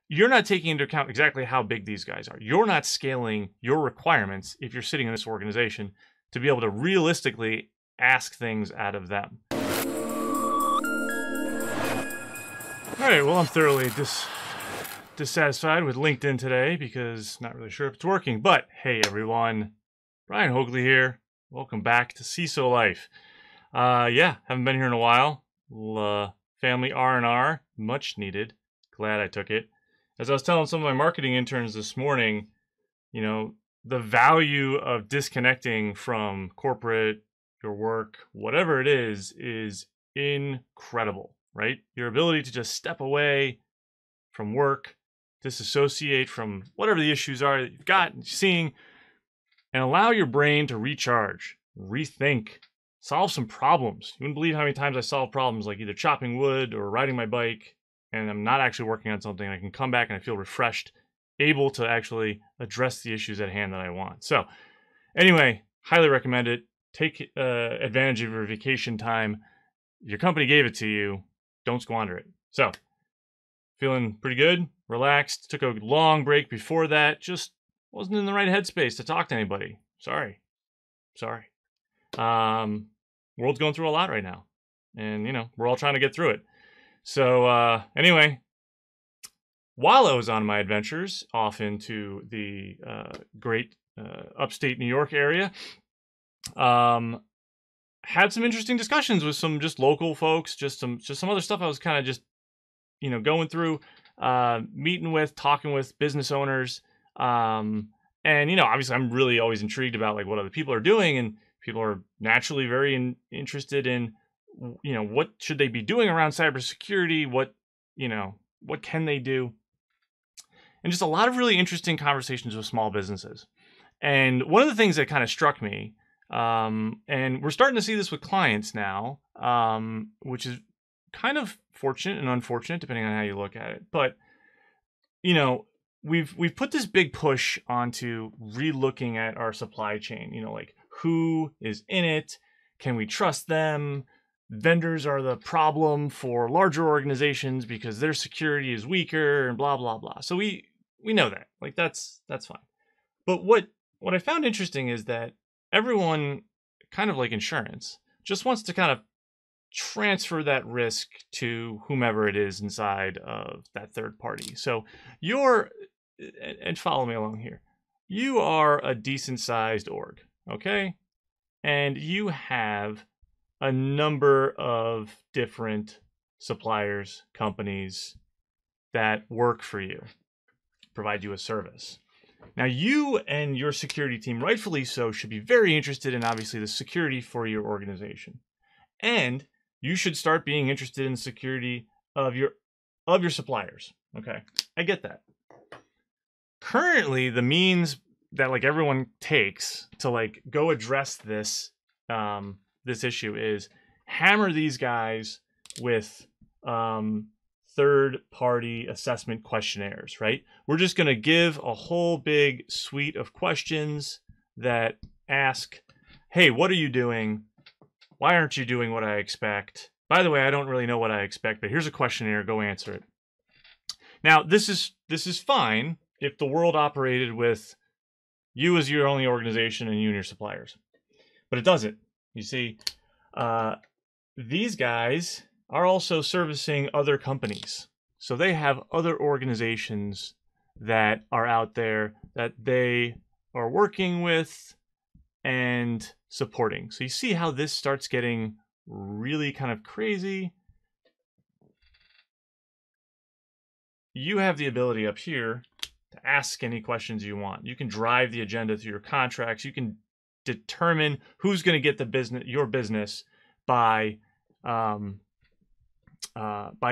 you're not taking into account exactly how big these guys are. You're not scaling your requirements if you're sitting in this organization to be able to realistically ask things out of them. All right, well, I'm thoroughly dissatisfied with LinkedIn today because not really sure if it's working. But hey, everyone, Brian Hoagley here. Welcome back to CISO Life. Yeah, haven't been here in a while. Family R&R, much needed. Glad I took it. As I was telling some of my marketing interns this morning, you know, the value of disconnecting from corporate, your work, whatever it is incredible, right? Your ability to just step away from work, disassociate from whatever the issues are that you've got and seeing, and allow your brain to recharge, rethink, solve some problems. You wouldn't believe how many times I solve problems like either chopping wood or riding my bike, and I'm not actually working on something. I can come back and I feel refreshed, able to actually address the issues at hand that I want. So anyway, highly recommend it. Take advantage of your vacation time. Your company gave it to you. Don't squander it. So feeling pretty good, relaxed. Took a long break before that. Just wasn't in the right headspace to talk to anybody. Sorry. World's going through a lot right now. And, you know, we're all trying to get through it. So anyway, while I was on my adventures off into the great upstate New York area, had some interesting discussions with some just local folks, just some other stuff I was kind of just, you know, going through, meeting with, talking with business owners. And, you know, obviously I'm really always intrigued about like what other people are doing, and people are naturally very interested in, you know, what should they be doing around cybersecurity? What can they do? And just a lot of really interesting conversations with small businesses. And one of the things that kind of struck me, and we're starting to see this with clients now, which is kind of fortunate and unfortunate depending on how you look at it. But, you know, we've put this big push onto relooking at our supply chain, you know, like who is in it? Can we trust them? Vendors are the problem for larger organizations because their security is weaker and blah, blah, blah. So we know that, like, that's fine. But what I found interesting is that everyone, kind of like insurance, just wants to kind of transfer that risk to whomever it is inside of that third party. So and follow me along here, you are a decent sized org, okay? And you have a number of different suppliers, companies that work for you, provide you a service. Now, you and your security team, rightfully so, should be very interested in obviously the security for your organization. And you should start being interested in the security of your suppliers. Okay, I get that. Currently, the means that like everyone takes to like go address this this issue is hammer these guys with third-party assessment questionnaires, right? We're just going to give a whole big suite of questions that ask, hey, what are you doing? Why aren't you doing what I expect? By the way, I don't really know what I expect, but here's a questionnaire. Go answer it. Now, this is fine if the world operated with you as your only organization and you and your suppliers, but it doesn't. You see, these guys are also servicing other companies. So they have other organizations that are out there that they are working with and supporting. So you see how this starts getting really kind of crazy. You have the ability up here to ask any questions you want. You can drive the agenda through your contracts. You can determine who's going to get your business by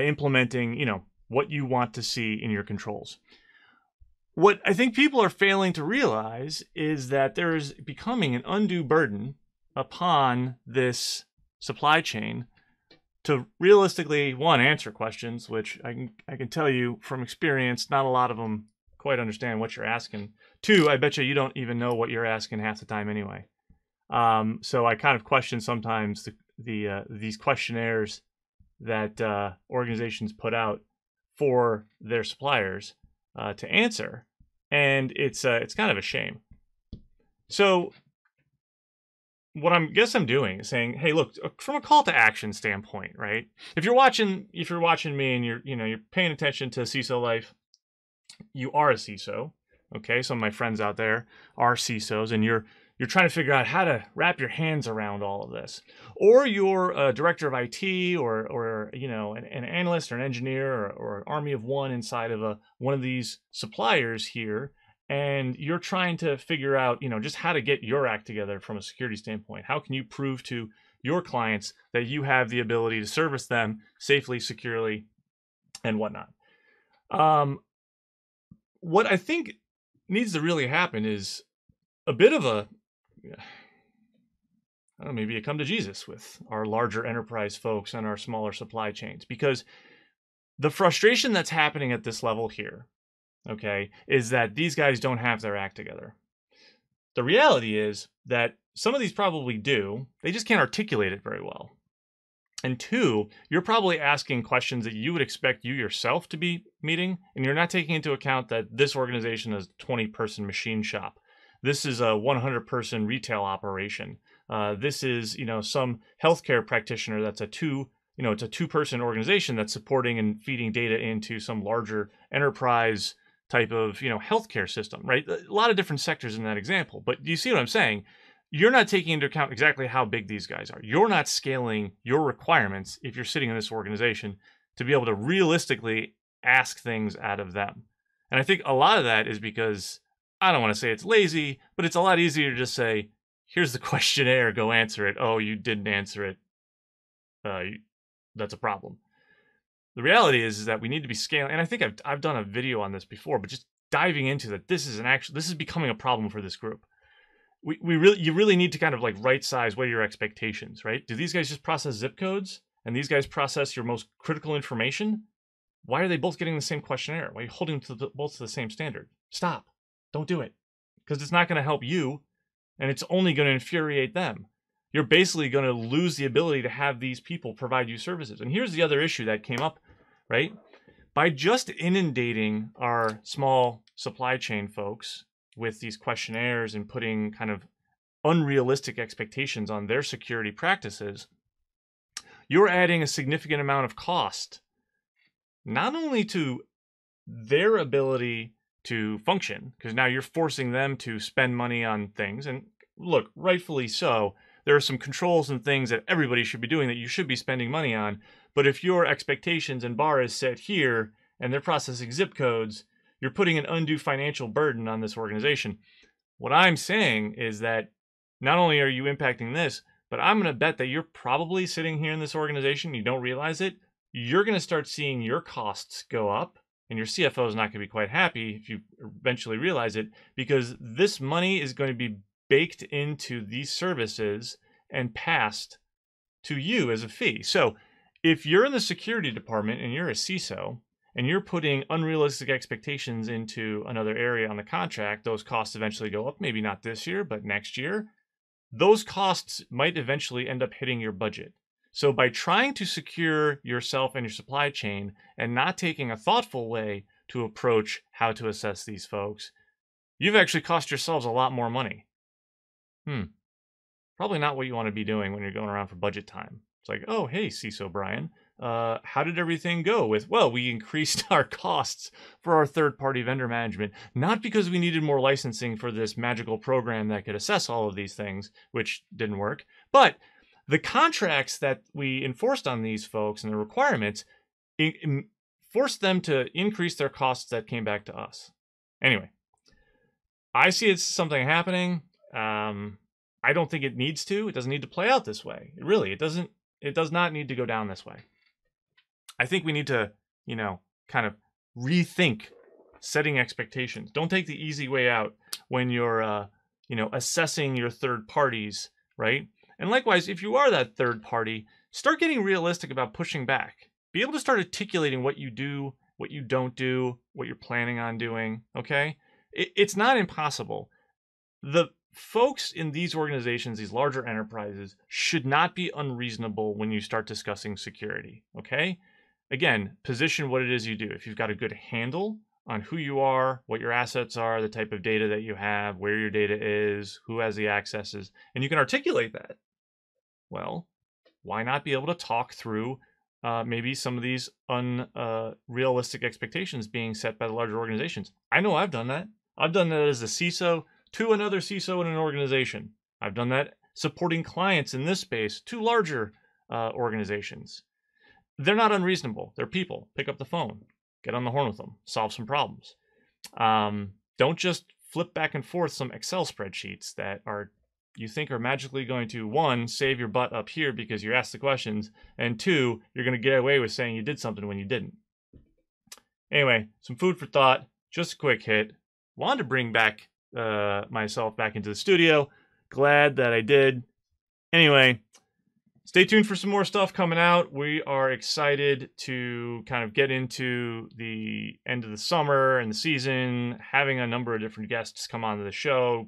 implementing, you know, what you want to see in your controls. What I think people are failing to realize is that there is becoming an undue burden upon this supply chain to realistically, one, answer questions, which I can tell you from experience, not a lot of them quite understand what you're asking. Two, I bet you don't even know what you're asking half the time anyway. So I kind of question sometimes these questionnaires that organizations put out for their suppliers to answer, and it's kind of a shame. So what I'm doing is saying, hey, look, from a call to action standpoint, right? If you're watching me and you're paying attention to CISO life, you are a CISO. Okay, some of my friends out there are CISOs, and you're trying to figure out how to wrap your hands around all of this. Or you're a director of IT, or an analyst or an engineer, or an army of one inside of one of these suppliers here, and you're trying to figure out, just how to get your act together from a security standpoint. How can you prove to your clients that you have the ability to service them safely, securely, and whatnot? What I think needs to really happen is a bit of a, maybe a come to Jesus with our larger enterprise folks and our smaller supply chains, because the frustration that's happening at this level here, okay, is that these guys don't have their act together. The reality is that some of these probably do, they just can't articulate it very well. And two, you're probably asking questions that you would expect you yourself to be meeting, and you're not taking into account that this organization is a 20-person machine shop. This is a 100-person retail operation. This is, some healthcare practitioner that's it's a 2-person organization that's supporting and feeding data into some larger enterprise type of, healthcare system, right? A lot of different sectors in that example. But do you see what I'm saying? You're not taking into account exactly how big these guys are. You're not scaling your requirements, if you're sitting in this organization, to be able to realistically ask things out of them. And I think a lot of that is because, I don't want to say it's lazy, but it's a lot easier to just say, here's the questionnaire, go answer it. Oh, you didn't answer it. That's a problem. The reality is that we need to be scaling, and I think I've done a video on this before, but just diving into that, this is becoming a problem for this group. You really need to kind of like right size what are your expectations, right? Do these guys just process zip codes and these guys process your most critical information? Why are they both getting the same questionnaire? Why are you holding them both to the same standard? Stop. Don't do it, because it's not going to help you, and it's only going to infuriate them. You're basically going to lose the ability to have these people provide you services. And here's the other issue that came up, right? By just inundating our small supply chain folks with these questionnaires and putting kind of unrealistic expectations on their security practices, you're adding a significant amount of cost, not only to their ability to function, because now you're forcing them to spend money on things. And look, rightfully so, there are some controls and things that everybody should be doing that you should be spending money on. But if your expectations and bar is set here and they're processing zip codes, you're putting an undue financial burden on this organization. What I'm saying is that not only are you impacting this, but I'm going to bet that you're probably sitting here in this organization, you don't realize it, you're going to start seeing your costs go up, and your CFO is not going to be quite happy if you eventually realize it, because this money is going to be baked into these services and passed to you as a fee. So if you're in the security department and you're a CISO, and you're putting unrealistic expectations into another area on the contract, those costs eventually go up, maybe not this year, but next year. Those costs might eventually end up hitting your budget. So by trying to secure yourself and your supply chain and not taking a thoughtful way to approach how to assess these folks, you've actually cost yourselves a lot more money. Probably not what you want to be doing when you're going around for budget time. It's like, oh, hey, CISO Brian, how did everything go with, well, we increased our costs for our third-party vendor management, not because we needed more licensing for this magical program that could assess all of these things, which didn't work, but the contracts that we enforced on these folks and the requirements forced them to increase their costs that came back to us. Anyway, I see it's something happening. I don't think it needs to. It doesn't need to play out this way. It does not need to go down this way. I think we need to, kind of rethink setting expectations. Don't take the easy way out when you're, assessing your third parties, right? And likewise, if you are that third party, start getting realistic about pushing back. Be able to start articulating what you do, what you don't do, what you're planning on doing, okay? It's not impossible. The folks in these organizations, these larger enterprises, should not be unreasonable when you start discussing security, okay? again, position what it is you do. If you've got a good handle on who you are, what your assets are, the type of data that you have, where your data is, who has the accesses, and you can articulate that, well, why not be able to talk through maybe some of these unrealistic expectations being set by the larger organizations? I know I've done that. I've done that as a CISO to another CISO in an organization. I've done that supporting clients in this space to larger organizations. They're not unreasonable. They're people. Pick up the phone, get on the horn with them, solve some problems. Don't just flip back and forth some Excel spreadsheets that you think are magically going to, one, save your butt up here because you asked the questions, and two, you're going to get away with saying you did something when you didn't. Anyway, some food for thought, just a quick hit. Wanted to bring back myself back into the studio. Glad that I did. Anyway, stay tuned for some more stuff coming out. We are excited to kind of get into the end of the summer and the season, having a number of different guests come onto the show.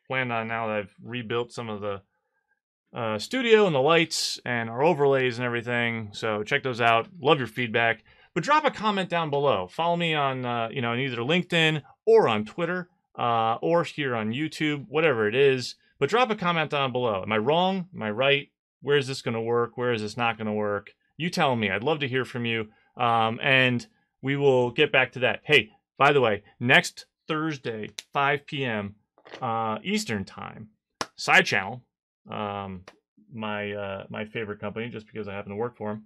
Planned on now that I've rebuilt some of the studio and the lights and our overlays and everything. So check those out. Love your feedback. But drop a comment down below. Follow me on on either LinkedIn or on Twitter or here on YouTube, whatever it is. But drop a comment down below. Am I wrong? Am I right? Where is this going to work? Where is this not going to work? You tell me. I'd love to hear from you. And we will get back to that. Hey, by the way, next Thursday, 5 p.m. Eastern time, SideChannel, my favorite company, just because I happen to work for them,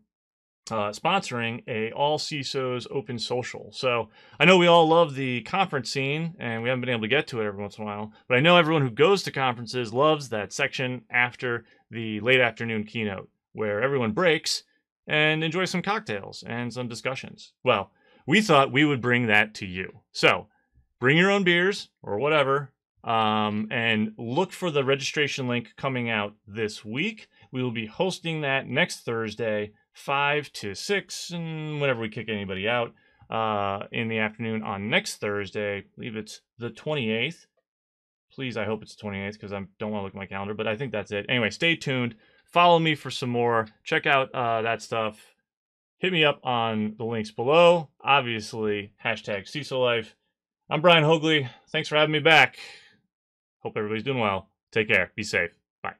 sponsoring a all CISOs open social. So I know we all love the conference scene, and we haven't been able to get to it every once in a while, but I know everyone who goes to conferences loves that section after the late afternoon keynote, where everyone breaks and enjoys some cocktails and some discussions. Well, we thought we would bring that to you. So bring your own beers or whatever, and look for the registration link coming out this week. We will be hosting that next Thursday, 5 to 6, and whenever we kick anybody out in the afternoon on next Thursday. I believe it's the 28th. Please, I hope it's the 28th because I don't want to look at my calendar, but I think that's it. Anyway, stay tuned. Follow me for some more. Check out that stuff. Hit me up on the links below. Obviously, hashtag CISOLife. I'm Brian Hoagley. Thanks for having me back. Hope everybody's doing well. Take care. Be safe. Bye.